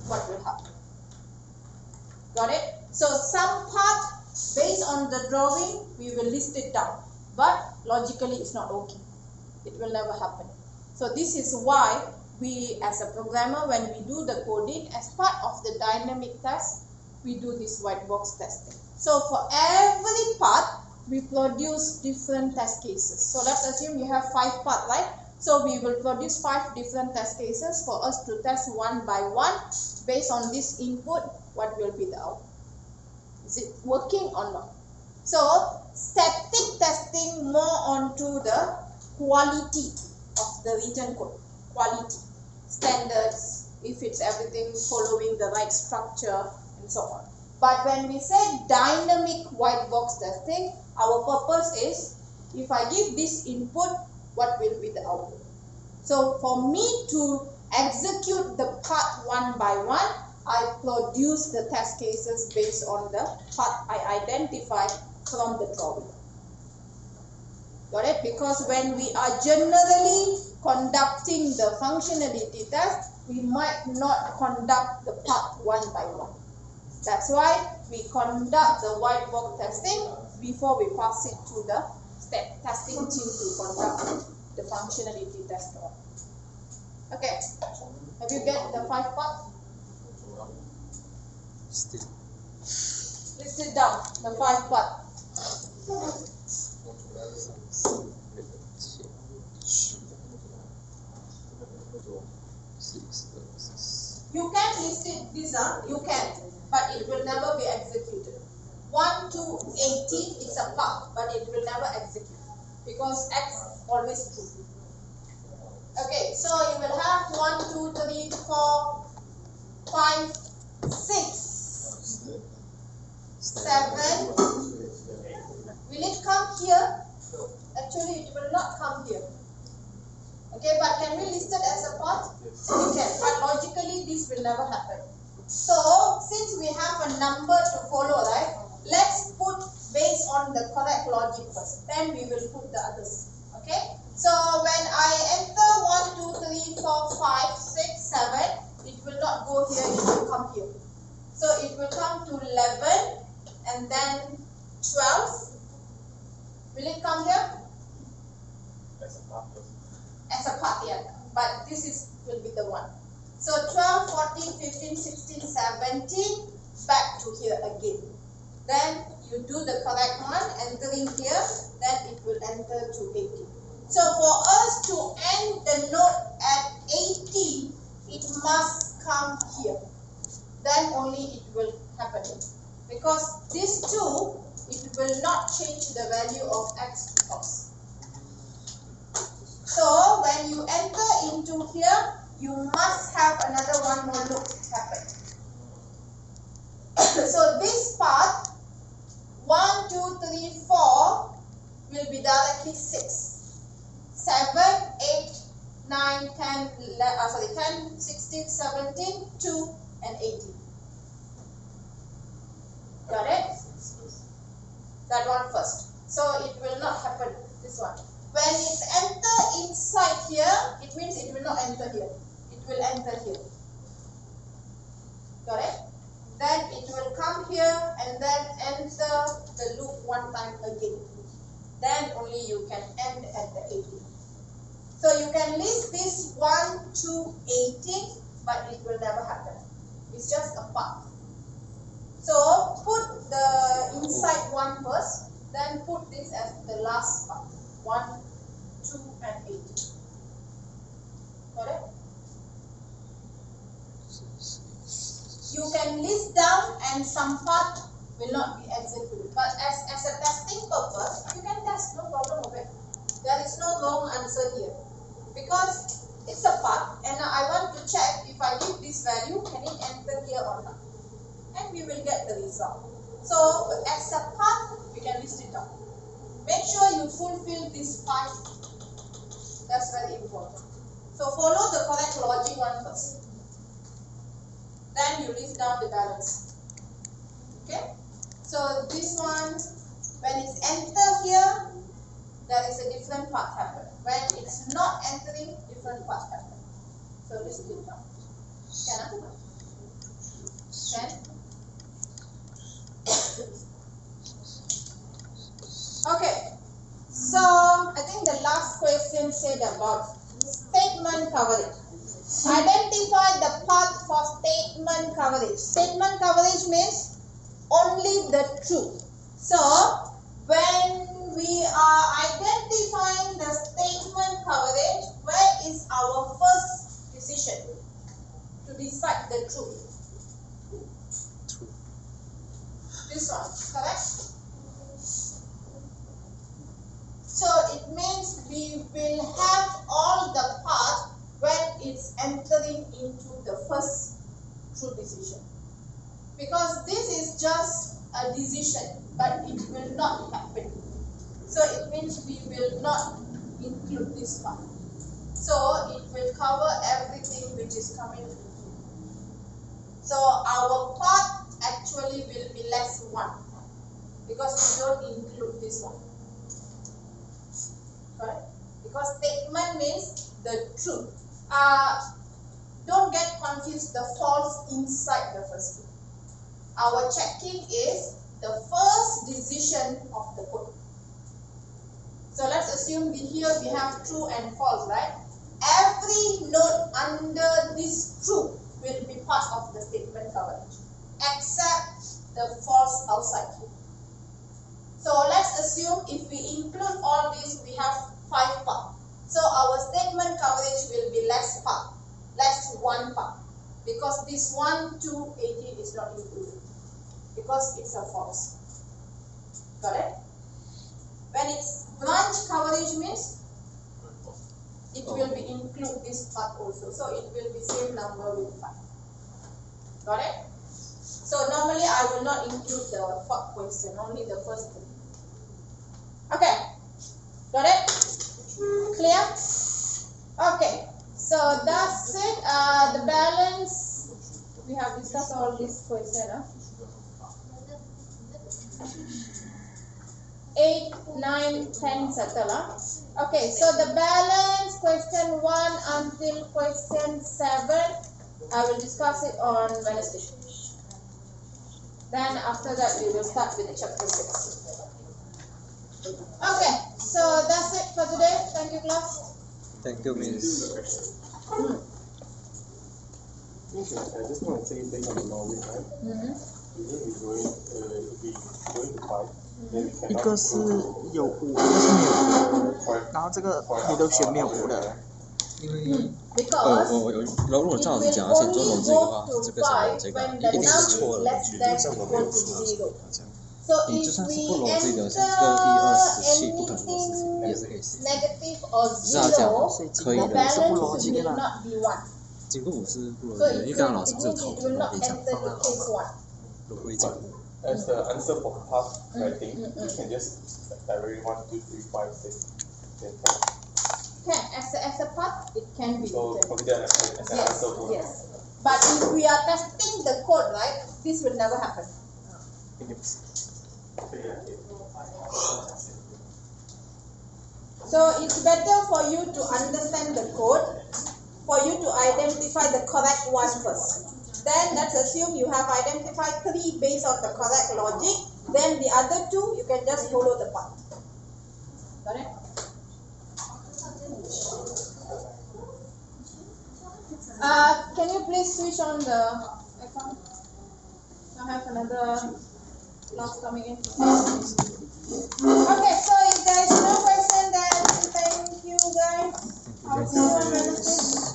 what will happen. Got it? So some part based on the drawing, we will list it down. But logically, it's not okay. It will never happen. So this is why we as a programmer, when we do the coding, as part of the dynamic test, we do this white box testing. So for every part, we produce different test cases. So let's assume you have 5 parts, right? So we will produce 5 different test cases for us to test one by one. Based on this input, what will be the output? Is it working or not? So static testing more onto the quality of the written code. Quality, standards, if it's everything following the right structure and so on. But when we say dynamic white box testing, our purpose is, if I give this input, what will be the output? So for me to execute the part one by one, I produce the test cases based on the part I identify from the drawing. Got it? Because when we are generally conducting the functionality test, we might not conduct the part one by one. That's why we conduct the white box testing before we pass it to the testing team to conduct the functionality test. Okay, have you get the 5 parts? List it down, the 5 parts. You can list it this you can, but it will never be executed. 1 to 18 is a part, but it will never execute because X always true. Okay, so you will have 1, 2, 3, 4, 5, 6, 7. Will it come here? Actually, it will not come here. Okay, but can we list it as a part? We can, but logically this will never happen. So, since we have a number to follow, right? Let's put based on the correct logic first. Then we will put the others. Okay? So, when I enter 1, 2, 3, 4, 5, 6, 7, it will not go here, it will come here. So, it will come to 11 and then 12. Will it come here? As a part, yeah. But this will be the one. So 12, 14, 15, 16, 17, back to here again. Then you do the correct one, entering here, then it will enter to 18. So for us to end the node at 18, it must come here. Then only it will happen. Because these two, it will not change the value of X to X. So when you enter into here, you must have another one more loop happen. So this part, 1, 2, 3, 4 will be directly 6. 7, 8, 9, 10, 10, 16, 17, 2 and 18. Got it? That one first. So it will not happen, this one. When it enter inside here, it means it will not enter here. It will enter here. Got it? Then it will come here and then enter the loop one time again. Then only you can end at the 18. So you can list this 1 to 18, but it will never happen. It's just a part. So put the inside one first, then put this as the last part. 1, 2 and 18. Got it? You can list down and some part will not be executed. But as a testing purpose, you can test, no problem of it. There is no wrong answer here. Because it's a part and I want to check if I give this value, can it enter here or not? And we will get the result. So as a part, we can list it down. Make sure you fulfill this 5. That's very important. So follow the correct logic one first. Then you list down the balance. Okay? So this one, when it's enter here, there is a different part happen. When it's not entering, different part happen. So list it down. Can I? thing the last question said about statement coverage. Identify the path for statement coverage. Statement coverage means only the truth. So, when we are identifying the statement coverage, where is our first decision to decide the truth? This one, correct? So it means we will have all the parts when it's entering into the first true decision. Because this is just a decision, but it will not happen. So it means we will not include this part. So it will cover everything which is coming into. So our part actually will be less 1 because we don't include this one. Right? Because statement means the truth. Don't get confused the false inside the first truth. Our checking is the first decision of the code. So let's assume here we have true and false, right? Every node under this true will be part of the statement coverage, except the false outside here. So let's assume if we include all these, we have 5 parts. So our statement coverage will be less 1 part, because this 1, 2, 18 is not included, because it's a false. Got it? When it's branch coverage means it will be include this part also. So it will be same number with 5. Got it? So normally I will not include the 4th question, only the first 3. Okay. Got it? Clear? Okay. So that's it. The balance, we have discussed all this question. 8, 9, 10 settle. Okay, so the balance question 1 until question 7, I will discuss it on Wednesday. Then after that we will start with chapter 6. Okay, so that's it for today. Thank you, class. Thank you, Miss. I just want to say based on the knowledge, right? If we going to fight, then we cannot 一个是有5，一个是没有5的，然后这个你都选没有5的，因为如果照着讲，而且做逻辑的话，这个想这个一定是错的，理论上都没有错。你就算是不逻辑的，像这个1、2、17不可能都是也是可以写，只是他讲可以的是不逻辑的啦。经过5是不逻辑的，因为刚刚老师不是有讨论到可以讲放在号码，都不会讲。As the answer for past writing, you can just directly 1, 2, 3, 5, 6, then 10. Okay, as a part, it can be. So consider as an answer for. Yes. But if we are testing the code, right, this will never happen. So it's better for you to understand the code, for you to identify the correct one first. Then let's assume you have identified 3 based on the correct logic. Then the other 2 you can just follow the path. Got it? Can you please switch on the account? I have another class coming in. Okay, so if there is no question, then thank you guys. I'll see you on Wednesday.